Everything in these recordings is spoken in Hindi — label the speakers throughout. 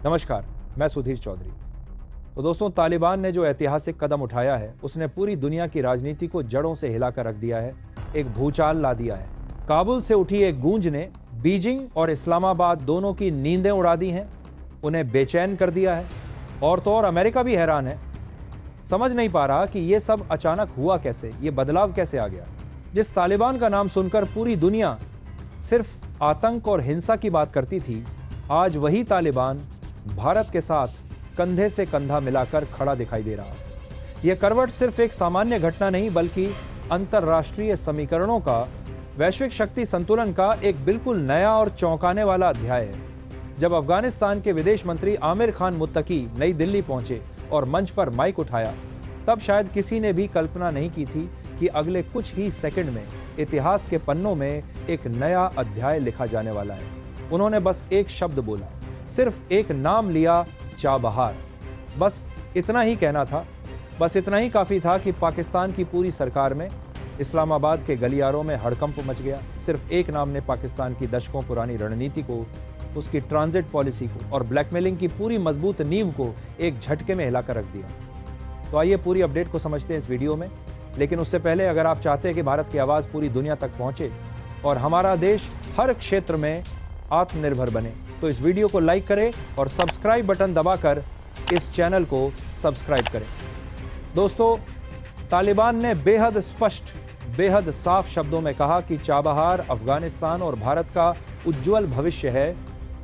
Speaker 1: नमस्कार, मैं सुधीर चौधरी। तो दोस्तों, तालिबान ने जो ऐतिहासिक कदम उठाया है उसने पूरी दुनिया की राजनीति को जड़ों से हिलाकर रख दिया है, एक भूचाल ला दिया है। काबुल से उठी एक गूंज ने बीजिंग और इस्लामाबाद दोनों की नींदें उड़ा दी हैं, उन्हें बेचैन कर दिया है। और तो और अमेरिका भी हैरान है, समझ नहीं पा रहा कि ये सब अचानक हुआ कैसे, ये बदलाव कैसे आ गया। जिस तालिबान का नाम सुनकर पूरी दुनिया सिर्फ आतंक और हिंसा की बात करती थी, आज वही तालिबान भारत के साथ कंधे से कंधा मिलाकर खड़ा दिखाई दे रहा है। यह करवट सिर्फ एक सामान्य घटना नहीं, बल्कि अंतर्राष्ट्रीय समीकरणों का, वैश्विक शक्ति संतुलन का एक बिल्कुल नया और चौंकाने वाला अध्याय है। जब अफगानिस्तान के विदेश मंत्री आमिर खान मुत्तकी नई दिल्ली पहुंचे और मंच पर माइक उठाया, तब शायद किसी ने भी कल्पना नहीं की थी कि अगले कुछ ही सेकंड में इतिहास के पन्नों में एक नया अध्याय लिखा जाने वाला है। उन्होंने बस एक शब्द बोला, सिर्फ एक नाम लिया, चाबहार। बस इतना ही कहना था, बस इतना ही काफ़ी था कि पाकिस्तान की पूरी सरकार में, इस्लामाबाद के गलियारों में हड़कंप मच गया। सिर्फ एक नाम ने पाकिस्तान की दशकों पुरानी रणनीति को, उसकी ट्रांजिट पॉलिसी को और ब्लैकमेलिंग की पूरी मजबूत नींव को एक झटके में हिलाकर रख दिया। तो आइए पूरी अपडेट को समझते हैं इस वीडियो में। लेकिन उससे पहले, अगर आप चाहते हैं कि भारत की आवाज़ पूरी दुनिया तक पहुंचे और हमारा देश हर क्षेत्र में आत्मनिर्भर बने, तो इस वीडियो को लाइक करें और सब्सक्राइब बटन दबाकर इस चैनल को सब्सक्राइब करें। दोस्तों, तालिबान ने बेहद स्पष्ट, बेहद साफ शब्दों में कहा कि चाबहार अफगानिस्तान और भारत का उज्जवल भविष्य है,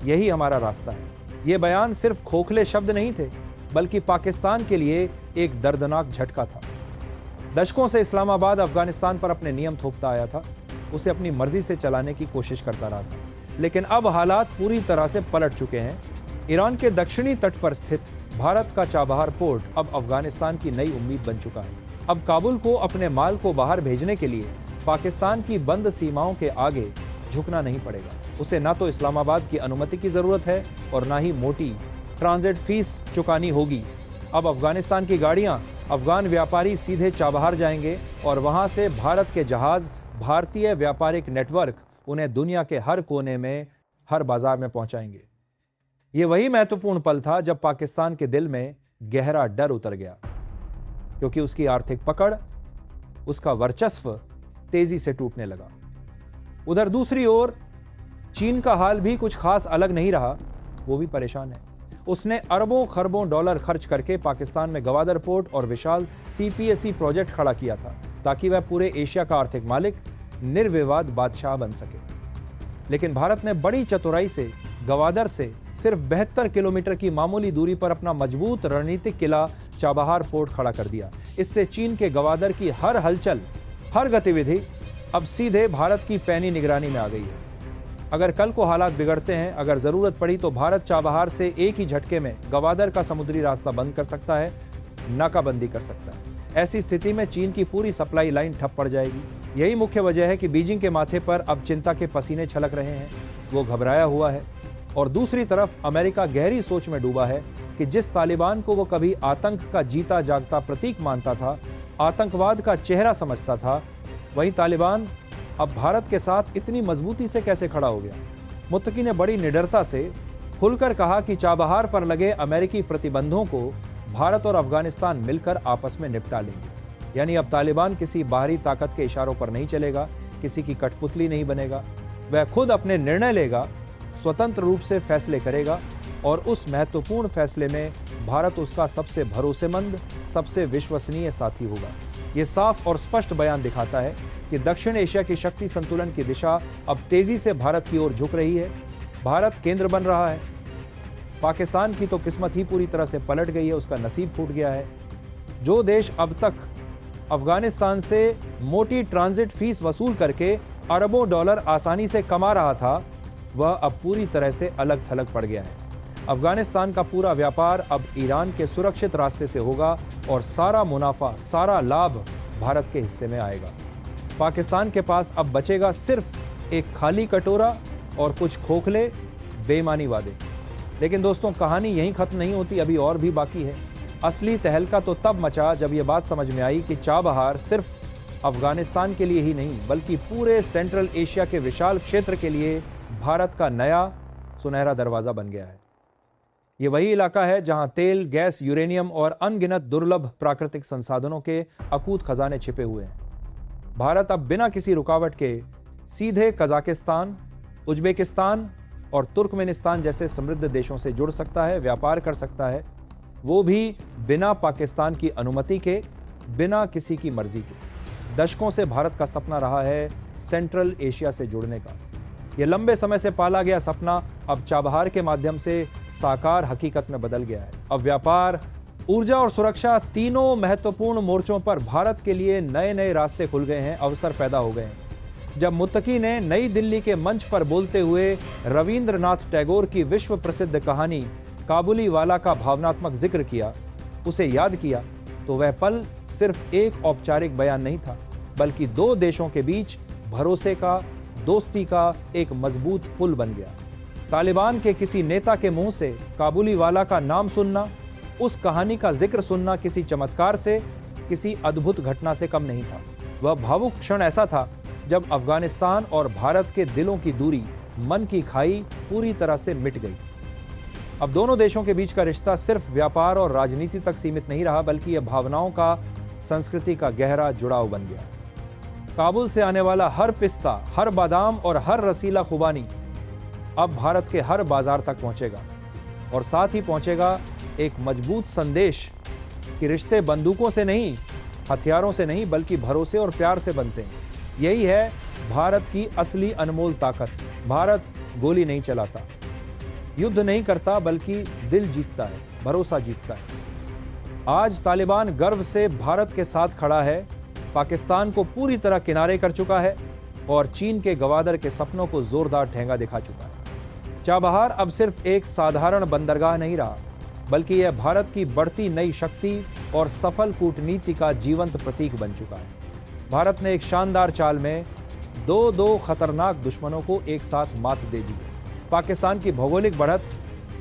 Speaker 1: यही हमारा रास्ता है। ये बयान सिर्फ खोखले शब्द नहीं थे, बल्कि पाकिस्तान के लिए एक दर्दनाक झटका था। दशकों से इस्लामाबाद अफगानिस्तान पर अपने नियम थोपता आया था, उसे अपनी मर्जी से चलाने की कोशिश करता रहा था। लेकिन अब हालात पूरी तरह से पलट चुके हैं। ईरान के दक्षिणी तट पर स्थित भारत का चाबहार पोर्ट अब अफगानिस्तान की नई उम्मीद बन चुका है। अब काबुल को अपने माल को बाहर भेजने के लिए पाकिस्तान की बंद सीमाओं के आगे झुकना नहीं पड़ेगा। उसे ना तो इस्लामाबाद की अनुमति की जरूरत है और ना ही मोटी ट्रांजिट फीस चुकानी होगी। अब अफगानिस्तान की गाड़ियां, अफगान व्यापारी सीधे चाबहार जाएंगे और वहां से भारत के जहाज, भारतीय व्यापारिक नेटवर्क उन्हें दुनिया के हर कोने में, हर बाजार में पहुंचाएंगे। ये वही महत्वपूर्ण पल था जब पाकिस्तान के दिल में गहरा डर उतर गया, क्योंकि उसकी आर्थिक पकड़, उसका वर्चस्व तेजी से टूटने लगा। उधर दूसरी ओर चीन का हाल भी कुछ खास अलग नहीं रहा, वो भी परेशान है। उसने अरबों खरबों डॉलर खर्च करके पाकिस्तान में गवादर पोर्ट और विशाल CPSE प्रोजेक्ट खड़ा किया था, ताकि वह पूरे एशिया का आर्थिक मालिक, निर्विवाद बादशाह बन सके। लेकिन भारत ने बड़ी चतुराई से गवादर से सिर्फ 72 किलोमीटर की मामूली दूरी पर अपना मजबूत रणनीतिक किला चाबहार पोर्ट खड़ा कर दिया। इससे चीन के गवादर की हर हलचल, हर गतिविधि अब सीधे भारत की पैनी निगरानी में आ गई है। अगर कल को हालात बिगड़ते हैं, अगर जरूरत पड़ी, तो भारत चाबहार से एक ही झटके में गवादर का समुद्री रास्ता बंद कर सकता है, नाकाबंदी कर सकता है। ऐसी स्थिति में चीन की पूरी सप्लाई लाइन ठप पड़ जाएगी। यही मुख्य वजह है कि बीजिंग के माथे पर अब चिंता के पसीने छलक रहे हैं, वो घबराया हुआ है। और दूसरी तरफ अमेरिका गहरी सोच में डूबा है कि जिस तालिबान को वो कभी आतंक का जीता जागता प्रतीक मानता था, आतंकवाद का चेहरा समझता था, वही तालिबान अब भारत के साथ इतनी मजबूती से कैसे खड़ा हो गया। मुत्तकी ने बड़ी निडरता से खुलकर कहा कि चाबहार पर लगे अमेरिकी प्रतिबंधों को भारत और अफगानिस्तान मिलकर आपस में निपटा लेंगे। यानी अब तालिबान किसी बाहरी ताकत के इशारों पर नहीं चलेगा, किसी की कठपुतली नहीं बनेगा। वह खुद अपने निर्णय लेगा, स्वतंत्र रूप से फैसले करेगा और उस महत्वपूर्ण फैसले में भारत उसका सबसे भरोसेमंद, सबसे विश्वसनीय साथी होगा। ये साफ और स्पष्ट बयान दिखाता है कि दक्षिण एशिया की शक्ति संतुलन की दिशा अब तेजी से भारत की ओर झुक रही है। भारत केंद्र बन रहा है। पाकिस्तान की तो किस्मत ही पूरी तरह से पलट गई है, उसका नसीब फूट गया है। जो देश अब तक अफगानिस्तान से मोटी ट्रांजिट फीस वसूल करके अरबों डॉलर आसानी से कमा रहा था, वह अब पूरी तरह से अलग थलग पड़ गया है। अफगानिस्तान का पूरा व्यापार अब ईरान के सुरक्षित रास्ते से होगा और सारा मुनाफा, सारा लाभ भारत के हिस्से में आएगा। पाकिस्तान के पास अब बचेगा सिर्फ एक खाली कटोरा और कुछ खोखले, बेईमानी वादे। लेकिन दोस्तों, कहानी यहीं खत्म नहीं होती, अभी और भी बाकी है। असली तहलका तो तब मचा जब यह बात समझ में आई कि चाबहार सिर्फ अफगानिस्तान के लिए ही नहीं, बल्कि पूरे सेंट्रल एशिया के विशाल क्षेत्र के लिए भारत का नया सुनहरा दरवाजा बन गया है। ये वही इलाका है जहां तेल, गैस, यूरेनियम और अनगिनत दुर्लभ प्राकृतिक संसाधनों के अकूत खजाने छिपे हुए हैं। भारत अब बिना किसी रुकावट के सीधे कजाकिस्तान, उज्बेकिस्तान और तुर्कमेनिस्तान जैसे समृद्ध देशों से जुड़ सकता है, व्यापार कर सकता है, वो भी बिना पाकिस्तान की अनुमति के, बिना किसी की मर्जी के। दशकों से भारत का सपना रहा है सेंट्रल एशिया से जुड़ने का। यह लंबे समय से पाला गया सपना अब चाबहार के माध्यम से साकार हकीकत में बदल गया है। अब व्यापार, ऊर्जा और सुरक्षा तीनों महत्वपूर्ण मोर्चों पर भारत के लिए नए नए रास्ते खुल गए हैं, अवसर पैदा हो गए हैं। जब मुत्तकी ने नई दिल्ली के मंच पर बोलते हुए रविंद्रनाथ टैगोर की विश्व प्रसिद्ध कहानी काबुलीवाला का भावनात्मक जिक्र किया, उसे याद किया, तो वह पल सिर्फ एक औपचारिक बयान नहीं था, बल्कि दो देशों के बीच भरोसे का, दोस्ती का एक मजबूत पुल बन गया। तालिबान के किसी नेता के मुंह से काबुलीवाला का नाम सुनना, उस कहानी का जिक्र सुनना किसी चमत्कार से, किसी अद्भुत घटना से कम नहीं था। वह भावुक क्षण ऐसा था जब अफगानिस्तान और भारत के दिलों की दूरी, मन की खाई पूरी तरह से मिट गई। अब दोनों देशों के बीच का रिश्ता सिर्फ व्यापार और राजनीति तक सीमित नहीं रहा, बल्कि यह भावनाओं का, संस्कृति का गहरा जुड़ाव बन गया। काबुल से आने वाला हर पिस्ता, हर बादाम और हर रसीला खुबानी अब भारत के हर बाजार तक पहुंचेगा, और साथ ही पहुंचेगा एक मजबूत संदेश कि रिश्ते बंदूकों से नहीं, हथियारों से नहीं, बल्कि भरोसे और प्यार से बनते हैं। यही है भारत की असली अनमोल ताकत। भारत गोली नहीं चलाता, युद्ध नहीं करता, बल्कि दिल जीतता है, भरोसा जीतता है। आज तालिबान गर्व से भारत के साथ खड़ा है, पाकिस्तान को पूरी तरह किनारे कर चुका है और चीन के गवादर के सपनों को जोरदार ठेंगा दिखा चुका है। चाबहार अब सिर्फ एक साधारण बंदरगाह नहीं रहा, बल्कि यह भारत की बढ़ती नई शक्ति और सफल कूटनीति का जीवंत प्रतीक बन चुका है। भारत ने एक शानदार चाल में दो खतरनाक दुश्मनों को एक साथ मात दे दी है। पाकिस्तान की भौगोलिक बढ़त,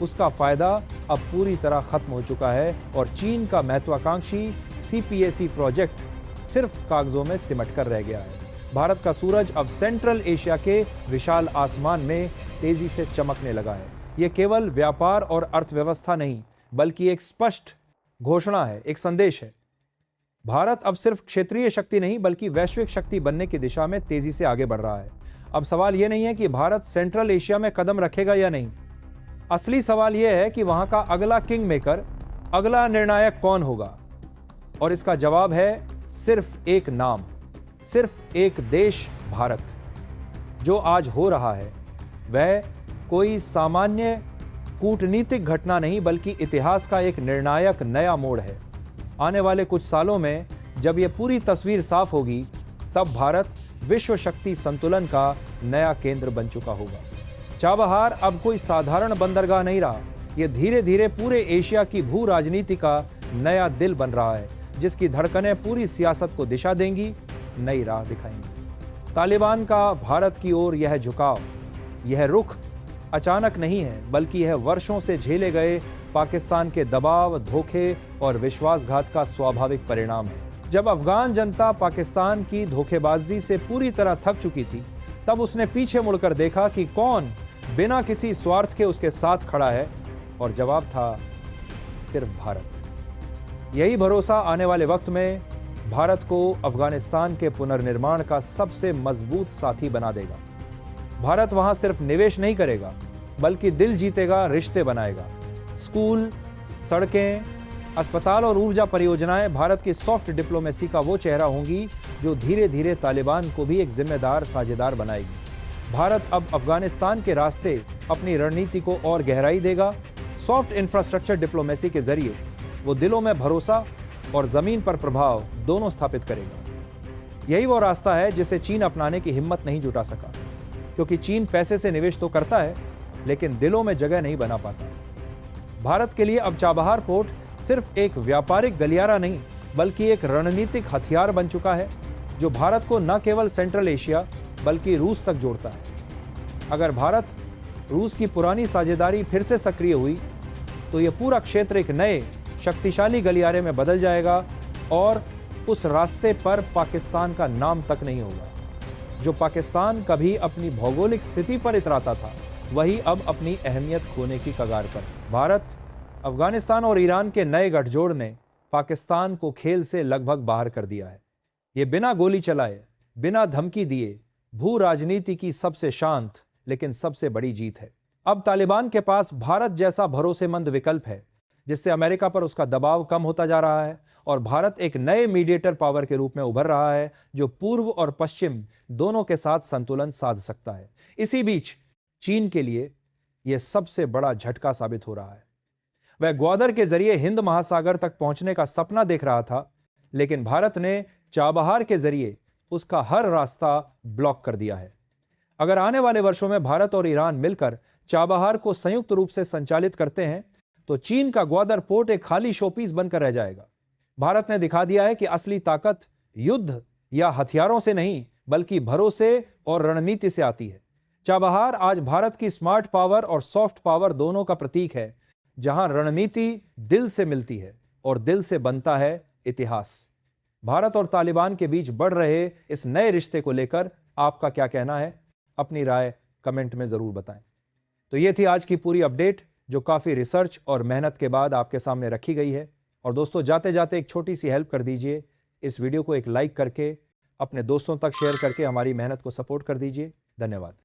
Speaker 1: उसका फायदा अब पूरी तरह खत्म हो चुका है और चीन का महत्वाकांक्षी CPAC प्रोजेक्ट सिर्फ कागजों में सिमट कर रह गया है। भारत का सूरज अब सेंट्रल एशिया के विशाल आसमान में तेजी से चमकने लगा है। यह केवल व्यापार और अर्थव्यवस्था नहीं, बल्कि एक स्पष्ट घोषणा है, एक संदेश है। भारत अब सिर्फ क्षेत्रीय शक्ति नहीं, बल्कि वैश्विक शक्ति बनने की दिशा में तेजी से आगे बढ़ रहा है। अब सवाल यह नहीं है कि भारत सेंट्रल एशिया में कदम रखेगा या नहीं। असली सवाल यह है कि वहां का अगला किंग मेकर, अगला निर्णायक कौन होगा। और इसका जवाब है सिर्फ एक नाम, सिर्फ एक देश, भारत। जो आज हो रहा है वह कोई सामान्य कूटनीतिक घटना नहीं, बल्कि इतिहास का एक निर्णायक नया मोड़ है। आने वाले कुछ सालों में जब यह पूरी तस्वीर साफ होगी, तब भारत विश्व शक्ति संतुलन का नया केंद्र बन चुका होगा। चाबहार अब कोई साधारण बंदरगाह नहीं रहा, यह धीरे धीरे पूरे एशिया की भू राजनीति का नया दिल बन रहा है, जिसकी धड़कनें पूरी सियासत को दिशा देंगी, नई राह दिखाएंगी। तालिबान का भारत की ओर यह झुकाव, यह रुख अचानक नहीं है, बल्कि यह वर्षों से झेले गए पाकिस्तान के दबाव, धोखे और विश्वासघात का स्वाभाविक परिणाम है। जब अफगान जनता पाकिस्तान की धोखेबाजी से पूरी तरह थक चुकी थी, तब उसने पीछे मुड़कर देखा कि कौन बिना किसी स्वार्थ के उसके साथ खड़ा है, और जवाब था सिर्फ भारत। यही भरोसा आने वाले वक्त में भारत को अफगानिस्तान के पुनर्निर्माण का सबसे मजबूत साथी बना देगा। भारत वहां सिर्फ निवेश नहीं करेगा, बल्कि दिल जीतेगा, रिश्ते बनाएगा। स्कूल, सड़कें, अस्पताल और ऊर्जा परियोजनाएं भारत की सॉफ्ट डिप्लोमेसी का वो चेहरा होंगी जो धीरे धीरे तालिबान को भी एक जिम्मेदार साझेदार बनाएगी। भारत अब अफगानिस्तान के रास्ते अपनी रणनीति को और गहराई देगा। सॉफ्ट इंफ्रास्ट्रक्चर डिप्लोमेसी के जरिए वो दिलों में भरोसा और जमीन पर प्रभाव दोनों स्थापित करेगा। यही वो रास्ता है जिसे चीन अपनाने की हिम्मत नहीं जुटा सका, क्योंकि चीन पैसे से निवेश तो करता है, लेकिन दिलों में जगह नहीं बना पाता। भारत के लिए अब चाबहार पोर्ट सिर्फ एक व्यापारिक गलियारा नहीं, बल्कि एक रणनीतिक हथियार बन चुका है, जो भारत को न केवल सेंट्रल एशिया बल्कि रूस तक जोड़ता है। अगर भारत रूस की पुरानी साझेदारी फिर से सक्रिय हुई, तो यह पूरा क्षेत्र एक नए शक्तिशाली गलियारे में बदल जाएगा, और उस रास्ते पर पाकिस्तान का नाम तक नहीं होगा। जो पाकिस्तान कभी अपनी भौगोलिक स्थिति पर इतराता था, वही अब अपनी अहमियत खोने की कगार पर। भारत अफगानिस्तान और ईरान के नए गठजोड़ ने पाकिस्तान को खेल से लगभग बाहर कर दिया है। ये बिना गोली चलाए, बिना धमकी दिए भू राजनीति की सबसे शांत लेकिन सबसे बड़ी जीत है। अब तालिबान के पास भारत जैसा भरोसेमंद विकल्प है, जिससे अमेरिका पर उसका दबाव कम होता जा रहा है और भारत एक नए मीडिएटर पावर के रूप में उभर रहा है, जो पूर्व और पश्चिम दोनों के साथ संतुलन साध सकता है। इसी बीच चीन के लिए यह सबसे बड़ा झटका साबित हो रहा है। वह ग्वादर के जरिए हिंद महासागर तक पहुंचने का सपना देख रहा था, लेकिन भारत ने चाबहार के जरिए उसका हर रास्ता ब्लॉक कर दिया है। अगर आने वाले वर्षों में भारत और ईरान मिलकर चाबहार को संयुक्त रूप से संचालित करते हैं, तो चीन का ग्वादर पोर्ट एक खाली शोपीस बनकर रह जाएगा। भारत ने दिखा दिया है कि असली ताकत युद्ध या हथियारों से नहीं, बल्कि भरोसे और रणनीति से आती है। चाबहार आज भारत की स्मार्ट पावर और सॉफ्ट पावर दोनों का प्रतीक है, जहां रणनीति दिल से मिलती है और दिल से बनता है इतिहास। भारत और तालिबान के बीच बढ़ रहे इस नए रिश्ते को लेकर आपका क्या कहना है? अपनी राय कमेंट में जरूर बताएं। तो ये थी आज की पूरी अपडेट, जो काफी रिसर्च और मेहनत के बाद आपके सामने रखी गई है। और दोस्तों, जाते जाते एक छोटी सी हेल्प कर दीजिए, इस वीडियो को एक लाइक करके अपने दोस्तों तक शेयर करके हमारी मेहनत को सपोर्ट कर दीजिए। धन्यवाद।